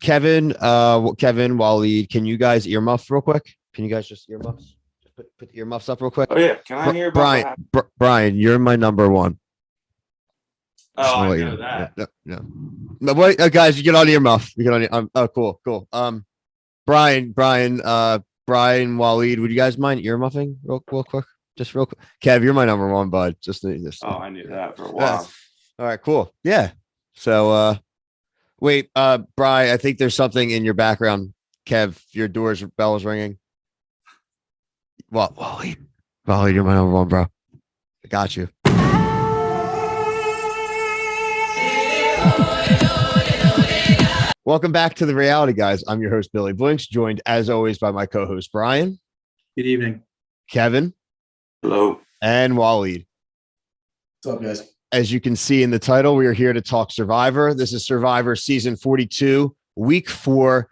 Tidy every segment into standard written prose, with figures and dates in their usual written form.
Kevin, Waleed, can you guys earmuff real quick? Can you guys just earmuffs? Just put the earmuffs up real quick. Oh yeah, can I hear about Brian? Brian, you're my number one. Oh, I know that. No, wait, guys, you get on earmuff. You get on your. Oh, cool. Brian, Waleed, would you guys mind earmuffing real quick? Just real quick. Kev, you're my number one, bud. Just. Oh, I knew that for a while. All right, cool. Yeah. So, wait, Brian, I think there's something in your background. Kev, your bell is ringing. Well, Waleed, you're my number one, bro. I got you. Welcome back to the Reality Guys. I'm your host, Billy Blinks, joined as always by my co-host, Brian. Good evening. Kevin. Hello. And Waleed. What's up, guys? As you can see in the title, we are here to talk Survivor. This is Survivor season 42, week 4.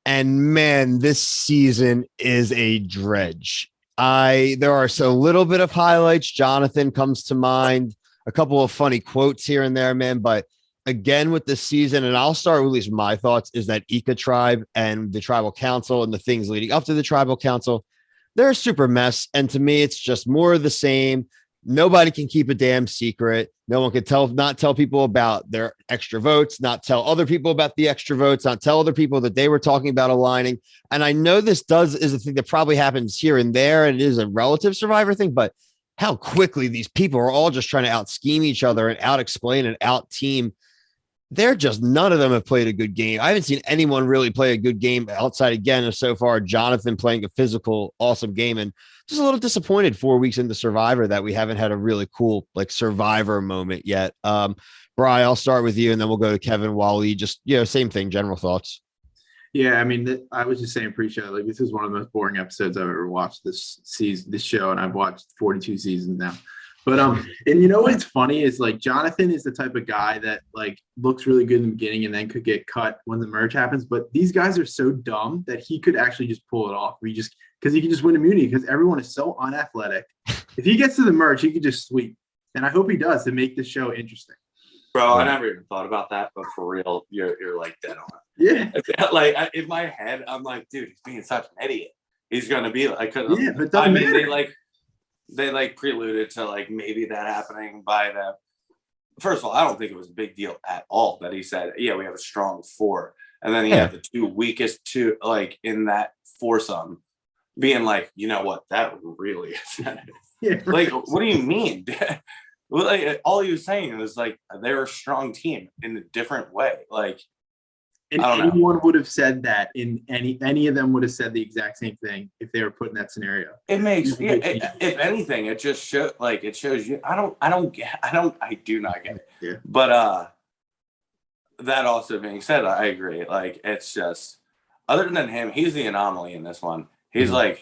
And man, this season is a dredge. There are a little bit of highlights. Jonathan comes to mind, a couple of funny quotes here and there, man. But again, with this season, and I'll start with at least my thoughts, is that Ika tribe and the tribal council and the things leading up to the tribal council, they're a super mess. And to me, it's just more of the same. Nobody can keep a damn secret. No one can not tell people about their extra votes, not tell other people about the extra votes, not tell other people that they were talking about aligning. And I know this is a thing that probably happens here and there, and it is a relative Survivor thing, but how quickly these people are all just trying to out scheme each other and out explain and out team. None of them have played a good game. I haven't seen anyone really play a good game outside again of so far Jonathan playing a physical, awesome game, and just a little disappointed 4 weeks into Survivor that we haven't had a really cool Survivor moment yet. Brian, I'll start with you and then we'll go to Kevin, Wally. Just, same thing, general thoughts. Yeah, I mean, I was just saying pre-show, this is one of the most boring episodes I've ever watched this season, this show, and I've watched 42 seasons now. But and you know what's funny is Jonathan is the type of guy that looks really good in the beginning and then could get cut when the merge happens. But these guys are so dumb that he could actually just pull it off. Because he can just win immunity because everyone is so unathletic. If he gets to the merge, he could just sweep. And I hope he does to make the show interesting. Bro, I never even thought about that, but for real, you're dead on it. Yeah. In my head, I'm like, dude, he's being such an idiot. He's gonna be but they preluded to maybe that happening by the. First of all, I don't think it was a big deal at all that he said, yeah, we have a strong 4, and then he had the 2 weakest two in that foursome being you know what, that really is. What do you mean? All he was saying was they're a strong team in a different way. And anyone would have said that any of them would have said the exact same thing if they were put in that scenario. It makes if anything, it just shows you. I do not get it. Yeah. But that also being said, I agree. It's just other than him, he's the anomaly in this one. He's a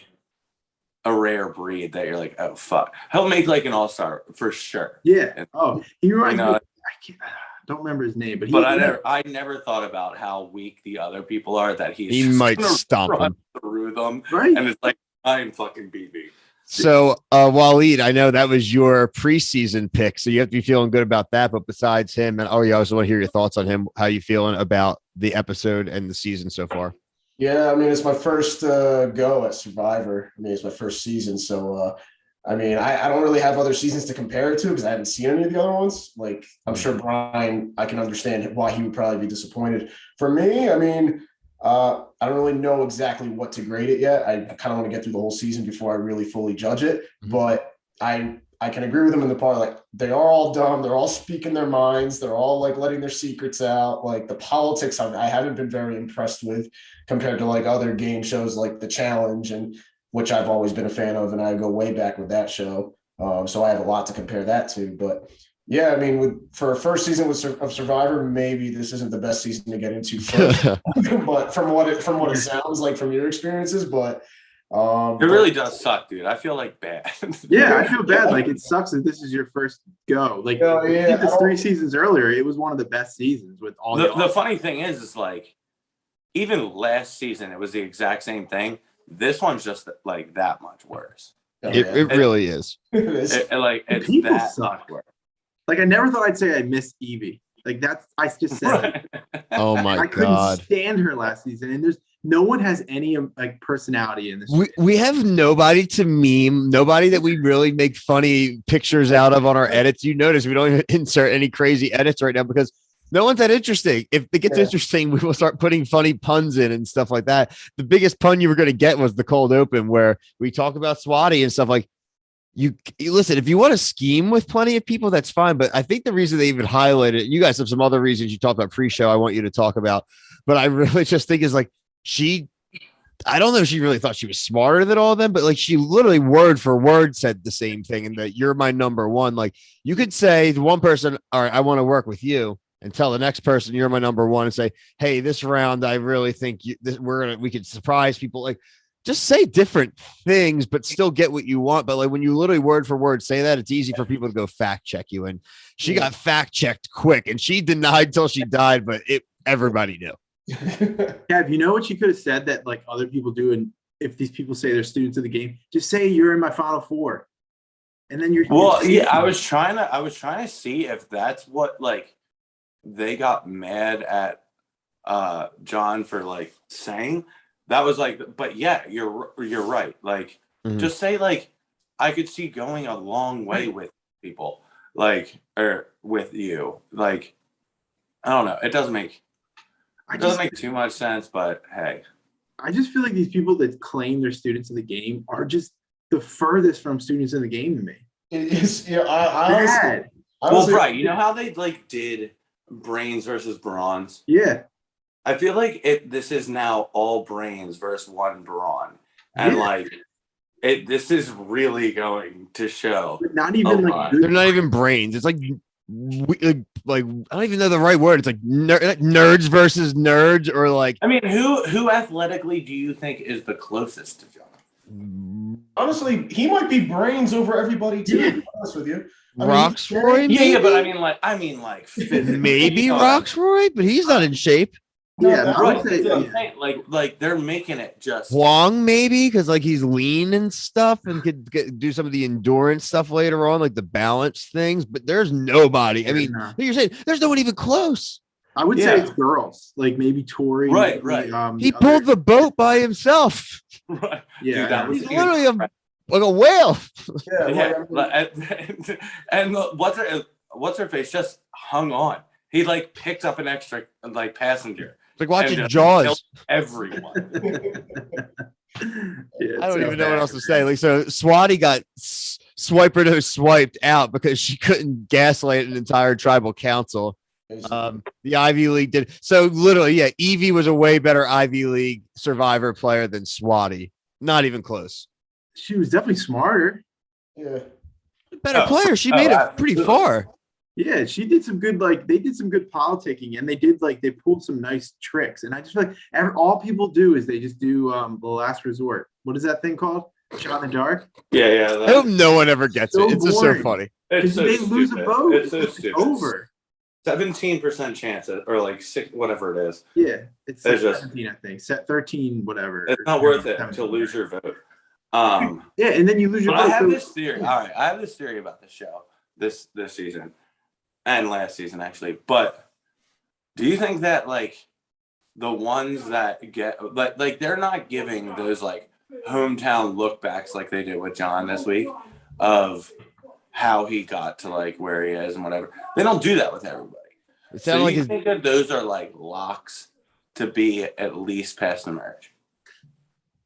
rare breed that you're oh fuck. He'll make an all-star for sure. Yeah. He reminds me. I don't remember his name, but I never thought about how weak the other people are. That he might stomp them through them, right? And it's I'm fucking BB. So, Waleed, I know that was your preseason pick, so you have to be feeling good about that. But besides him, and I also want to hear your thoughts on him. How you feeling about the episode and the season so far? Yeah, I mean, it's my first go at Survivor. I mean, it's my first season, so. I mean, I don't really have other seasons to compare it to because I haven't seen any of the other ones. I'm sure Brian, I can understand why he would probably be disappointed. For me, I mean, I don't really know exactly what to grade it yet. I kind of want to get through the whole season before I really fully judge it. Mm-hmm. But I can agree with them in the part, they are all dumb. They're all speaking their minds. They're all letting their secrets out. The politics, I haven't been very impressed with compared to other game shows like The Challenge and which I've always been a fan of, and I go way back with that show. So I have a lot to compare that to. But yeah, I mean, for a first season of Survivor, maybe this isn't the best season to get into. But from what it sounds like from your experiences, but it really does suck, dude. I feel bad. Yeah, I feel bad. It sucks that this is your first go. I think this 3 seasons earlier, it was one of the best seasons with all the funny thing is even last season, it was the exact same thing. This one's just that much worse. It really is. It's that much worse. I never thought I'd say I miss Evie. Like I just said it. Oh my I couldn't God. stand her last season, and there's no one has any like personality in this. We have nobody to meme, nobody that we really make funny pictures out of on our edits. You notice we don't even insert any crazy edits right now because no one's that interesting. If it gets interesting, we will start putting funny puns in and stuff like that. The biggest pun you were going to get was the cold open where we talk about Swati and stuff like you listen, if you want to scheme with plenty of people, that's fine. But I think the reason they even highlighted it, you guys have some other reasons you talked about pre-show I want you to talk about, but I really just think is like I don't know if she really thought she was smarter than all of them, but like she literally word for word said the same thing and that you're my number one. Like you could say to one person, all right, I want to work with you, and tell the next person you're my number one and say, hey, this round, I really think we could surprise people. Like just say different things, but still get what you want. But like when you literally word for word say that, it's easy for people to go fact check you. And she got fact checked quick and she denied till she died, but everybody knew. Kev, you know what you could have said that like other people do, and if these people say they're students of the game, just say you're in my Final Four, and then you're. Well, yeah, I was trying to see if that's what like they got mad at John for like saying. That was like, but yeah, you're right. Like, just say like, I could see going a long way with people, like, or with you. Like, I don't know. It doesn't make too much sense, but hey. I just feel like these people that claim they're students of the game are just the furthest from students of the game to me. It is, I honestly, right. You know how they like did brains versus bronze? Yeah. I feel like this is now all brains versus one brawn. And like this is really going to show. But not even like they're not even brains. It's like I don't even know the right word. It's like nerds versus nerds, or like. I mean, who athletically do you think is the closest to John? Honestly, he might be brains over everybody too. To be honest with you, Roxroy, yeah, but I mean, like maybe Roxroy, but he's not in shape. Yeah, right. That's what I'm saying. Like they're making it just Huang maybe because like he's lean and stuff and could do some of the endurance stuff later on, like the balance things. But there's nobody. I mean, you're saying there's no one even close. I would say it's girls, like maybe Tori. Right. He pulled the boat by himself. Right. Yeah, dude, he's literally like a whale. And what's her face just hung on. He like picked up an extra like passenger. It's like watching Jaws. Everyone. I don't even know what else to say. Like, so Swati got swiped out because she couldn't gaslight an entire tribal council. The Ivy League did. So literally, Evie was a way better Ivy League Survivor player than Swati. Not even close. She was definitely smarter. Yeah. Better player. She made it pretty far. Yeah, she did some good, like, they did some good politicking, and they pulled some nice tricks. And I just feel like all people do is they just do the last resort. What is that thing called? Shot in the dark? Yeah. I hope no one ever gets it. It's just so funny. It's so they stupid. lose a vote. It's so stupid. Over. 17% chance, or like 6, whatever it is. Yeah, it's like just 17, I think. 13, whatever. It's not worth it to lose your vote. Yeah, and then you lose your vote. I have this theory. All right, I have this theory about the show this season. And last season, actually. But do you think that, like, the ones that get, like they're not giving those, like, hometown look backs like they did with John this week of how he got to, like, where he is and whatever. They don't do that with everybody. So you think that those are, like, locks to be at least past the merge?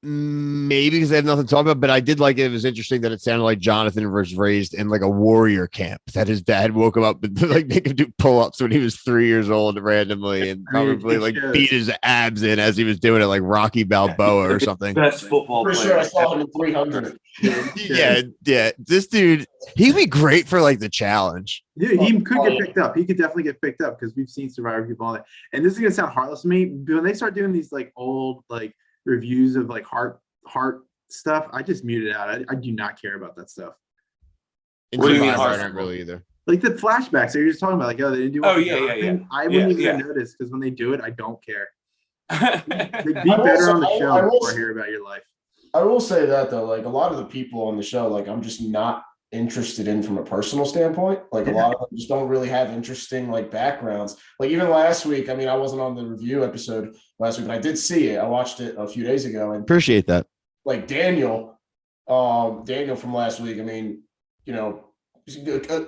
Maybe because they have nothing to talk about, but I did like it. It was interesting that it sounded like Jonathan was raised in like a warrior camp, that his dad woke him up and like make him do pull-ups when he was 3 years old randomly and probably like beat his abs in as he was doing it, like Rocky Balboa or something. Best football player. For sure, I saw him in 300. Yeah. This dude, he'd be great for like the challenge. Yeah, he could get picked up. He could definitely get picked up because we've seen Survivor people all that. And this is gonna sound heartless to me, but when they start doing these like old like reviews of like heart stuff, I just mute it out. I do not care about that stuff. What do you mean I don't really either. Like the flashbacks that you're just talking about, like, oh, they didn't do. Yeah. I wouldn't even notice because when they do it, I don't care. Like, be better on the show before I hear about your life. I will say that though, like a lot of the people on the show, like I'm just not interested in from a personal standpoint. Like a lot of them just don't really have interesting like backgrounds. Like even last week, I mean, I wasn't on the review episode last week, but I did see it. I watched it a few days ago, and Appreciate that. like Daniel from last week, I mean, you know,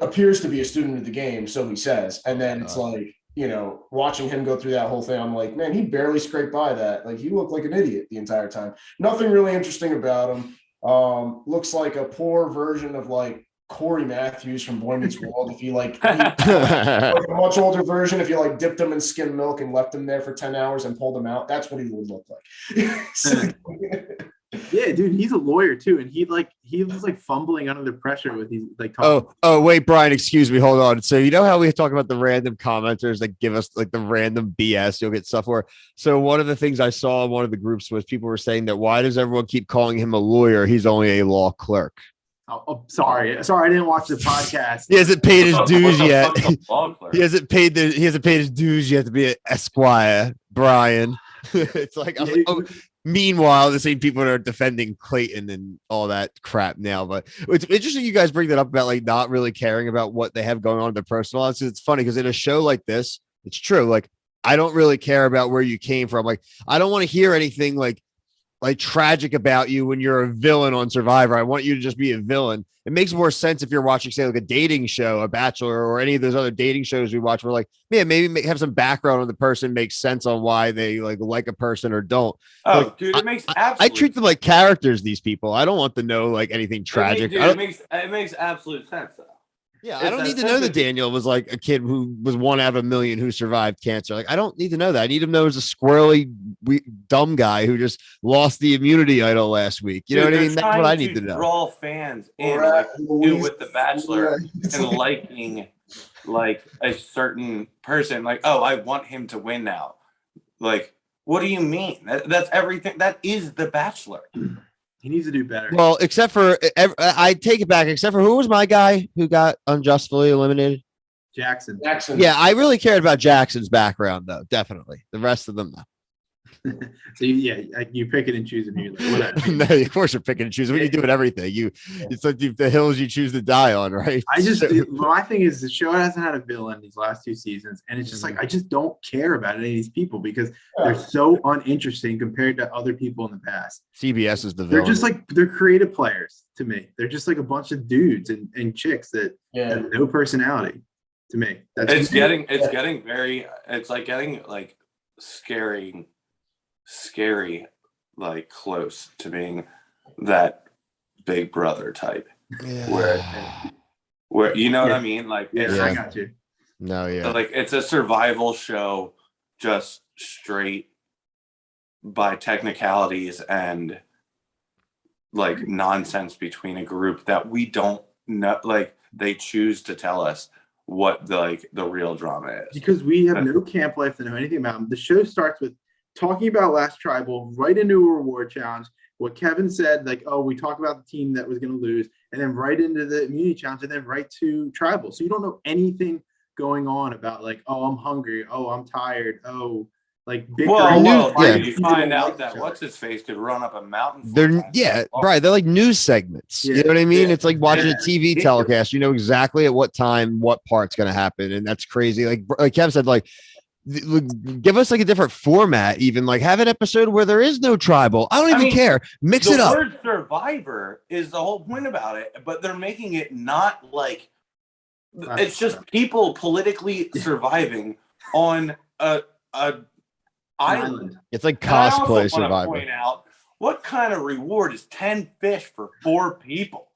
appears to be a student of the game, so he says. And then it's like, you know, watching him go through that whole thing, I'm like, man, he barely scraped by that. Like he looked like an idiot the entire time. Nothing really interesting about him. Looks like a poor version of like Corey Matthews from Boy Meets World. If you like a much older version, if you like dipped him in skim milk and left him there for 10 hours and pulled him out, that's what he would look like. Yeah, dude, he's a lawyer too, and he was like fumbling under the pressure with these like talking. Oh, wait, Brian, excuse me, hold on. So you know how we talk about the random commenters that give us like the random BS you'll get stuff for? So one of the things I saw in one of the groups was people were saying that why does everyone keep calling him a lawyer? He's only a law clerk. Oh, sorry, I didn't watch the podcast. He hasn't paid his dues yet. He hasn't paid his dues yet to be an Esquire, Brian. It's like, I'm like, oh. Meanwhile, the same people that are defending Clayton and all that crap now. But it's interesting you guys bring that up about like not really caring about what they have going on in their personal lives. It's funny because in a show like this, it's true. Like, I don't really care about where you came from. Like, I don't want to hear anything like tragic about you when you're a villain on Survivor. I want you to just be a villain. It makes more sense if you're watching, say, like a dating show, a Bachelor, or any of those other dating shows we watch. We're like, man, maybe have some background on the person, makes sense on why they like a person or don't. Oh, like, dude, it makes I treat them like characters. These people, I don't want to know like anything tragic. It makes absolute sense though. Yeah, I don't need to know that Daniel was like a kid who was one out of a million who survived cancer. Like, I don't need to know that. I need to know it was a squirrely, dumb guy who just lost the immunity idol last week. You know what I mean? That's what I need to know. Draw fans in, like do with The Bachelor, and liking like a certain person. Like, oh, I want him to win now. Like, what do you mean? That's everything. That is The Bachelor. He needs to do better. Well, except for I take it back. Except for who was my guy who got unjustly eliminated? Jackson. Yeah, I really cared about Jackson's background, though. Definitely. The rest of them, though. So you pick it and choose it. You're like, whatever. No, of course you're picking and choosing. When you do it, everything it's like the hills you choose to die on, right? My thing is the show hasn't had a villain these last 2 seasons, and it's just like I just don't care about any of these people because they're so uninteresting compared to other people in the past. CBS is the villain. They're just like they're creative players to me. They're just like a bunch of dudes and chicks that have no personality to me. It's getting scary, like close to being that Big Brother type, where you know what I mean? Like, I got you. No, yeah, like it's a survival show, just straight by technicalities and like nonsense between a group that we don't know. Like, they choose to tell us what the real drama is because we have no camp life to know anything about them. The show starts with talking about Last Tribal, right into a reward challenge. What Kevin said, like, oh, we talk about the team that was going to lose, and then right into the immunity challenge, and then right to Tribal. So you don't know anything going on about like, oh, I'm hungry, oh, I'm tired, oh, like big. You find out that what's his face could run up a mountain. Right. They're like news segments. You know what I mean? It's like watching a TV telecast. You know exactly at what time what part's going to happen, and that's crazy. Like Kev said, like, give us like a different format, even like have an episode where there is no tribal. I don't even care. Mix it up. The word Survivor is the whole point about it, but they're making it not like it's just people politically surviving on a island. It's like cosplay Survivor. Point out, what kind of reward is 10 fish for 4 people?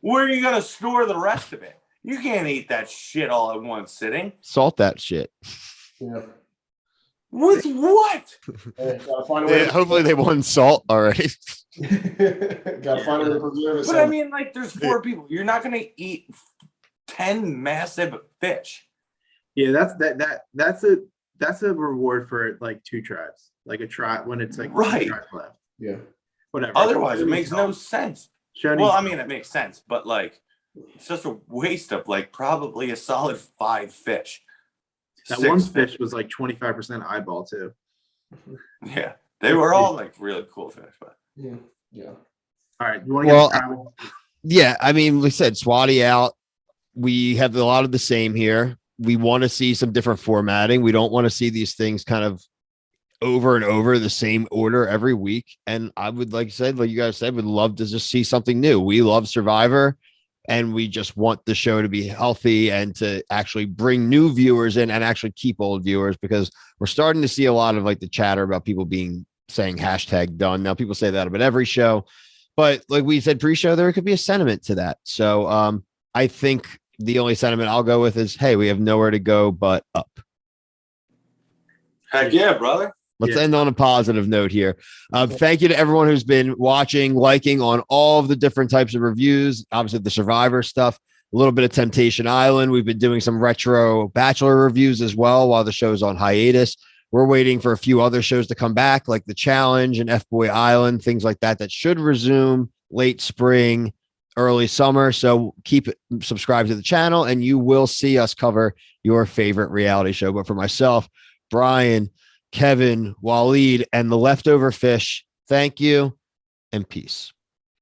Where are you going to store the rest of it? You can't eat that shit all at one sitting. Salt that shit. Yeah. With what? Hopefully they won salt already. Gotta find a way to preserve it. But I mean, like, there's 4 people. You're not gonna eat 10 massive fish. Yeah, that's a reward for like 2 tribes. Like a tribe when it's like 2 tribes left. Yeah. Whatever. Otherwise, it makes no sense. Well, I mean, it makes sense, but like, it's just a waste of like probably a solid 5 fish. That 1 fish was like 25% eyeball too. Yeah, they were all like really cool fish, but All right, you want to get tribal? Yeah, I mean, we said Swati out. We have a lot of the same here. We want to see some different formatting. We don't want to see these things kind of over and over the same order every week. And I would, like you guys said, would love to just see something new. We love Survivor, and we just want the show to be healthy and to actually bring new viewers in and actually keep old viewers, because we're starting to see a lot of like the chatter about people saying hashtag done. Now people say that about every show, but like we said pre-show, there could be a sentiment to that. So I think the only sentiment I'll go with is, hey, we have nowhere to go but up. Heck yeah, brother. Let's end on a positive note here. Thank you to everyone who's been watching, liking on all of the different types of reviews. Obviously, the Survivor stuff, a little bit of Temptation Island. We've been doing some retro Bachelor reviews as well while the show's on hiatus. We're waiting for a few other shows to come back, like The Challenge and F-Boy Island, things like that, that should resume late spring, early summer. So keep subscribed to the channel, and you will see us cover your favorite reality show. But for myself, Brian, Kevin, Waleed, and the leftover fish, thank you and peace.